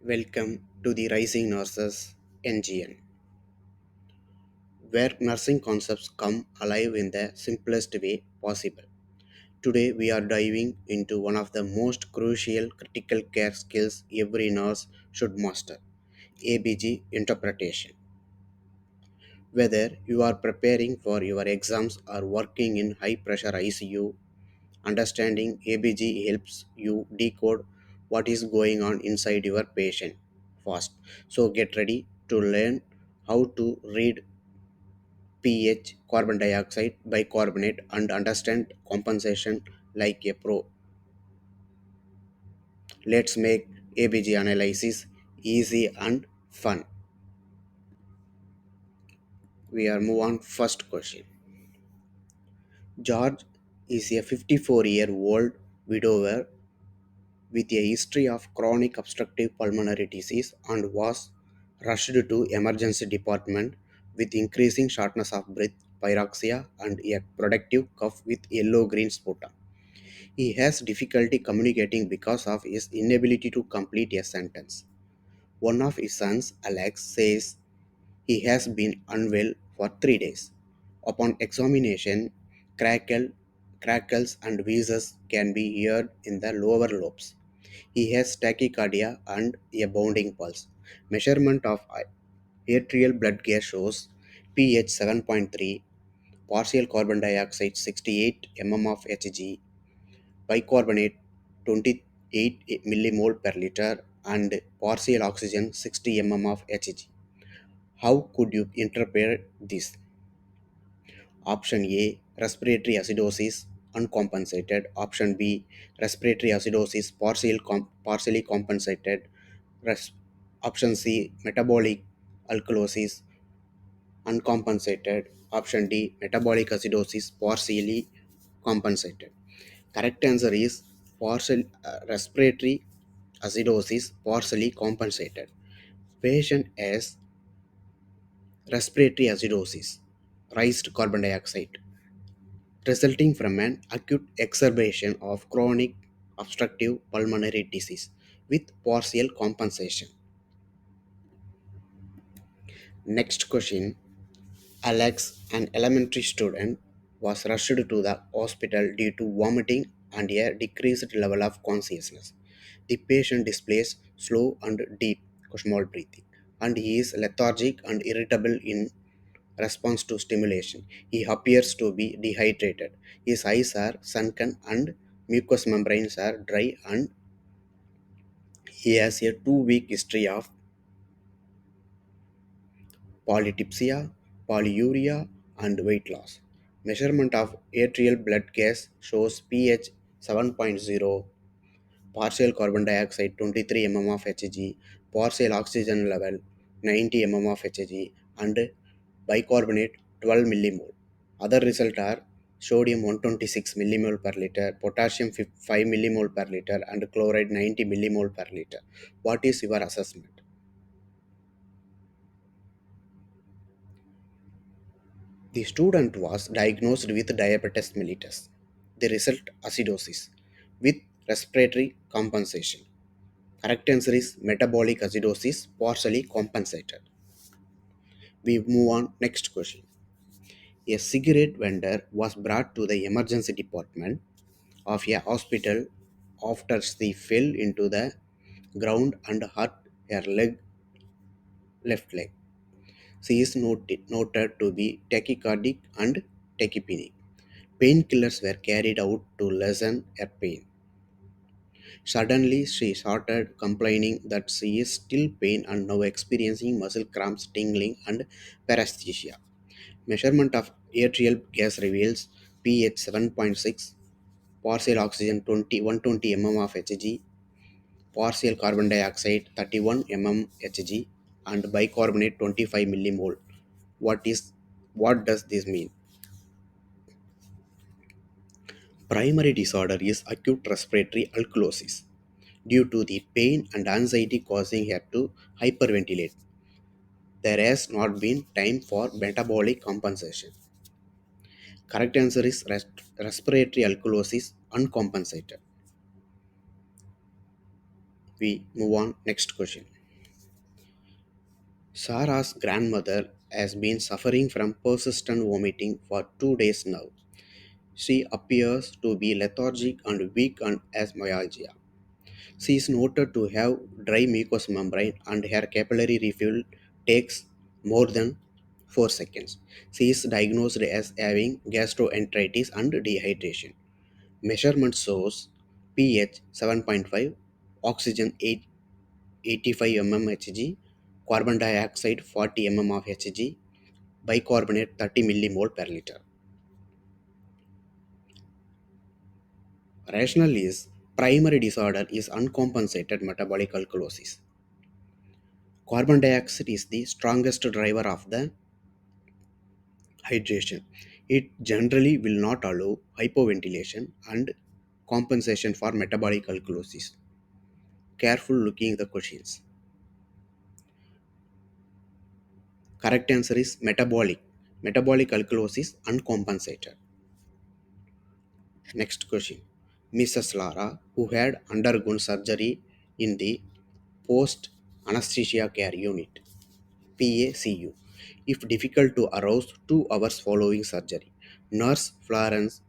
Welcome to the Rising Nurses NGN, where nursing concepts come alive in the simplest way possible. Today, we are diving into one of the most crucial critical care skills every nurse should master: ABG interpretation. Whether you are preparing for your exams or working in high pressure ICU, understanding ABG helps you decode what is going on inside your patient fast. So get ready to learn how to read pH, carbon dioxide, bicarbonate, and understand compensation like a pro. Let's make ABG analysis easy and fun. We are move on first question. George is a 54-year-old widower with a history of chronic obstructive pulmonary disease and was rushed to emergency department with increasing shortness of breath, pyrexia, and a productive cough with yellow-green sputum. He has difficulty communicating because of his inability to complete a sentence. One of his sons, Alex, says he has been unwell for 3 days. Upon examination, crackle, crackles and wheezes can be heard in the lower lobes. He has tachycardia and a bounding pulse. Measurement of arterial blood gas shows pH 7.3, partial carbon dioxide 68 mm of Hg, bicarbonate 28 millimole per liter, and partial oxygen 60 mm of Hg. How could you interpret this? Option A, respiratory acidosis uncompensated. Option B, respiratory acidosis partially compensated. Res- Option C, metabolic alkalosis uncompensated. Option D, metabolic acidosis partially compensated. Correct answer is respiratory acidosis partially compensated. Patient has respiratory acidosis, raised carbon dioxide, resulting from an acute exacerbation of chronic obstructive pulmonary disease with partial compensation. Next question. Alex, an elementary student, was rushed to the hospital due to vomiting and a decreased level of consciousness. The patient displays slow and deep cosmal breathing, and he is lethargic and irritable in response to stimulation. He appears to be dehydrated. His eyes are sunken and mucous membranes are dry, and he has a 2 week history of polytipsia, polyuria, and weight loss. Measurement of atrial blood gas shows pH 7.0, partial carbon dioxide 23 mm of Hg, partial oxygen level 90 mm of Hg, and bicarbonate 12 millimole. Other results are sodium 126 millimole per liter, potassium 5 millimole per liter, and chloride 90 millimole per liter. What is your assessment? The student was diagnosed with diabetes mellitus. The result acidosis with respiratory compensation. Correct answer is metabolic acidosis partially compensated. We move on next question. A cigarette vendor was brought to the emergency department of a hospital after she fell into the ground and hurt her left leg. She is noted to be tachycardic and tachypneic. Painkillers were carried out to lessen her pain. Suddenly, she started complaining that she is still pain and now experiencing muscle cramps, tingling, and paresthesia. Measurement of atrial gas reveals pH 7.6, partial oxygen 120 mm of Hg, partial carbon dioxide 31 mm Hg, and bicarbonate 25 millimole. What is what does this mean? Primary disorder is acute respiratory alkalosis due to the pain and anxiety causing her to hyperventilate. There has not been time for metabolic compensation. Correct answer is respiratory alkalosis uncompensated. We move on. Next question. Sarah's grandmother has been suffering from persistent vomiting for 2 days now. She appears to be lethargic and weak and has myalgia. She is noted to have dry mucous membrane and her capillary refill takes more than 4 seconds. She is diagnosed as having gastroenteritis and dehydration. Measurement shows pH 7.5, oxygen 85 mmHg, carbon dioxide 40 mm of Hg, bicarbonate 30 millimole per liter. Rationale is primary disorder is uncompensated metabolic alkalosis. Carbon dioxide is the strongest driver of the hydration. It generally will not allow hypoventilation and compensation for metabolic alkalosis. Careful looking at the questions. Correct answer is metabolic. Metabolic alkalosis uncompensated. Next question. Mrs. Lara, who had undergone surgery in the post anesthesia care unit, PACU, if difficult to arouse 2 hours following surgery. Nurse Florence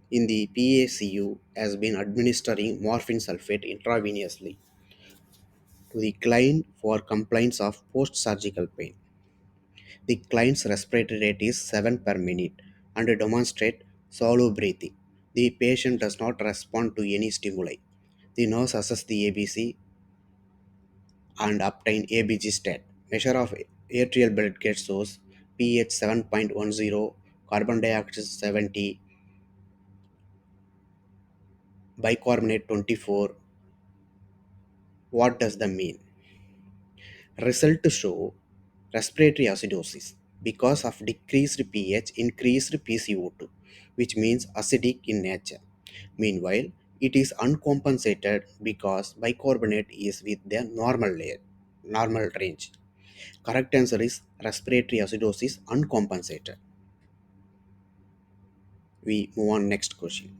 in the PACU has been administering morphine sulfate intravenously to the client for complaints of post surgical pain. The client's respiratory rate is 7 per minute and demonstrate shallow breathing. The patient does not respond to any stimuli. The nurse assesses the ABC and obtain ABG stat. Measure of arterial blood gas source pH 7.10, carbon dioxide 70, bicarbonate 24. What does that mean? Results show respiratory acidosis because of decreased pH, increased PCO2, which means acidic in nature. Meanwhile, it is uncompensated because bicarbonate is with the normal range. Correct answer is respiratory acidosis uncompensated. We move on next question.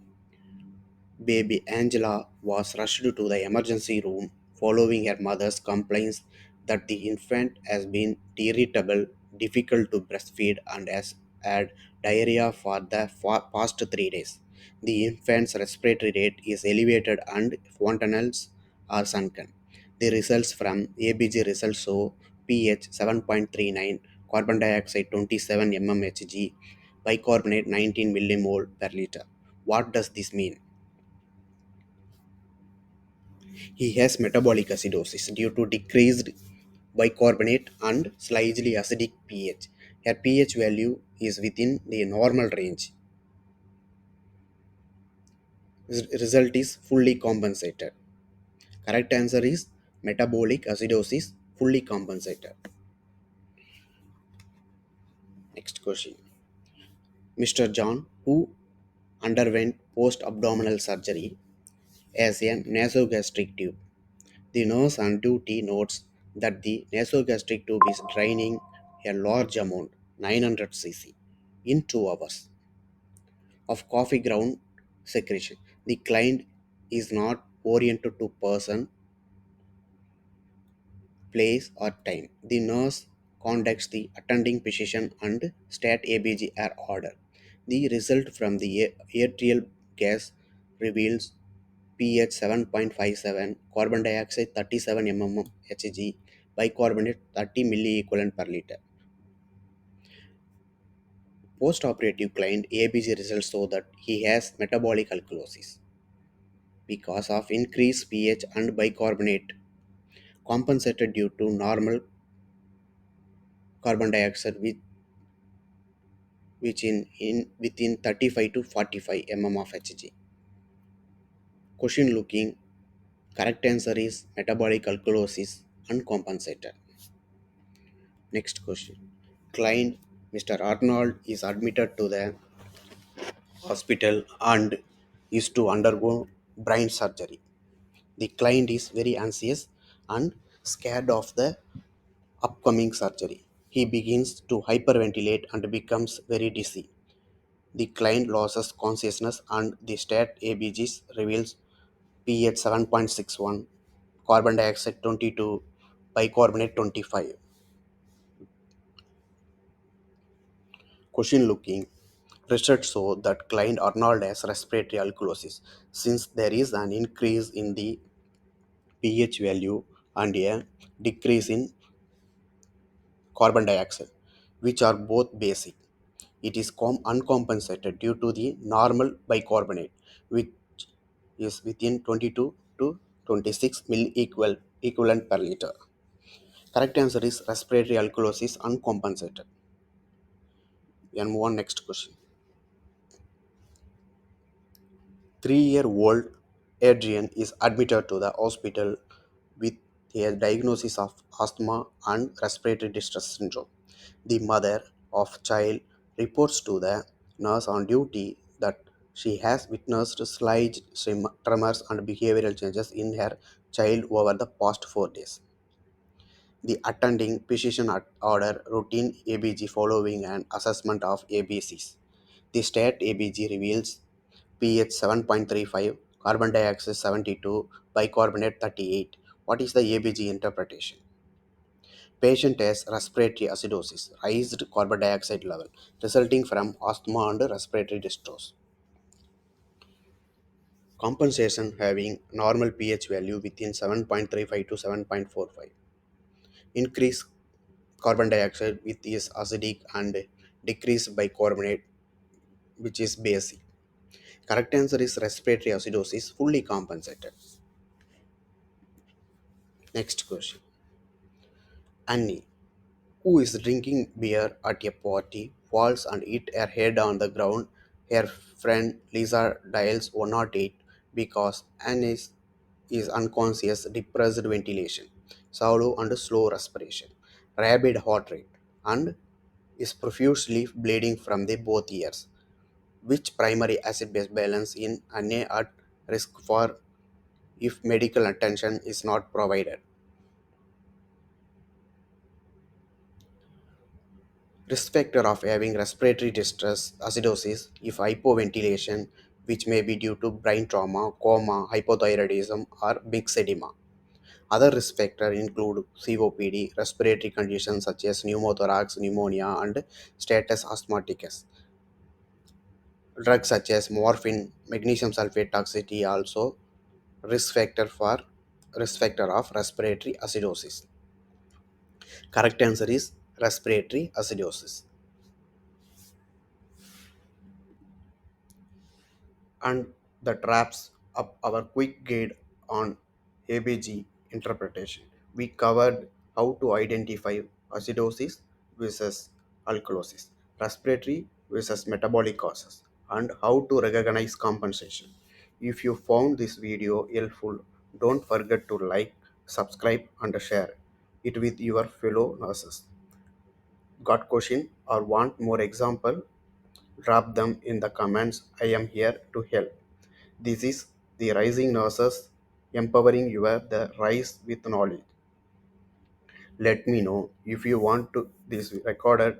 Baby Angela was rushed to the emergency room following her mother's complaints that the infant has been irritable, difficult to breastfeed, and has had diarrhea for the past 3 days. The infant's respiratory rate is elevated and fontanelles are sunken. The results from ABG results show pH 7.39, carbon dioxide 27 mmHg, bicarbonate 19 millimole per liter. What does this mean? He has metabolic acidosis due to decreased bicarbonate and slightly acidic pH. Her pH value is within the normal range. Result is fully compensated. Correct answer is metabolic acidosis fully compensated. Next question. Mr. John, who underwent post abdominal surgery, as a nasogastric tube. The nurse on duty notes that the nasogastric tube is draining a large amount, 900 cc, in 2 hours of coffee ground secretion. The client is not oriented to person, place, or time. The nurse contacts the attending physician and stat ABG are ordered. The result from the arterial gas reveals pH 7.57, carbon dioxide 37 mmHg, bicarbonate 30 milliequivalent per liter. Post-operative client ABG results show that he has metabolic alkalosis because of increased pH and bicarbonate compensated due to normal carbon dioxide which in within 35 to 45 mm of Hg. Question looking. Correct answer is metabolic alkalosis uncompensated. Next question. Client Mr. Arnold is admitted to the hospital and is to undergo brain surgery. The client is very anxious and scared of the upcoming surgery. He begins to hyperventilate and becomes very dizzy. The client loses consciousness and the stat ABGs reveals pH 7.61, carbon dioxide 22, bicarbonate 25. Question looking. Research show that client Arnold has respiratory alkalosis since there is an increase in the pH value and a decrease in carbon dioxide, which are both basic. It is uncompensated due to the normal bicarbonate, which is within 22 to 26 equivalent per liter. Correct answer is respiratory alkalosis uncompensated. And move on next question. 3-year-old Adrian is admitted to the hospital with a diagnosis of asthma and respiratory distress syndrome. The mother of child reports to the nurse on duty that she has witnessed slight tremors and behavioral changes in her child over the past 4 days. The attending physician order routine ABG following an assessment of ABCs. The state ABG reveals pH 7.35, carbon dioxide 72, bicarbonate 38. What is the ABG interpretation? Patient has respiratory acidosis, raised carbon dioxide level, resulting from asthma and respiratory distress. Compensation having normal pH value within 7.35 to 7.45. Increase carbon dioxide with is acidic and decrease bicarbonate which is basic. Correct answer is respiratory acidosis fully compensated. Next question. Annie, who is drinking beer at a party, falls and hit her head on the ground. Her friend Lisa dials 108 because Annie is unconscious, depressed ventilation, shallow and slow respiration, rapid heart rate, and is profusely bleeding from the both ears. Which primary acid base balance in Annie at risk for if medical attention is not provided? Risk factor of having respiratory distress, acidosis, if hypoventilation, which may be due to brain trauma, coma, hypothyroidism, or mixed edema. Other risk factors include COPD, respiratory conditions such as pneumothorax, pneumonia, and status asthmaticus. Drugs such as morphine, magnesium sulfate toxicity also risk factor of respiratory acidosis. Correct answer is respiratory acidosis. And that wraps up our quick guide on ABG interpretation. We covered how to identify acidosis versus alkalosis, respiratory versus metabolic causes, and how to recognize compensation. If you found this video helpful, don't forget to like, subscribe, and share it with your fellow nurses. Got question or want more example? Drop them in the comments. I am here to help. This is the Rising Nurses empowering your the rise with knowledge. Let me know if you want to this recorded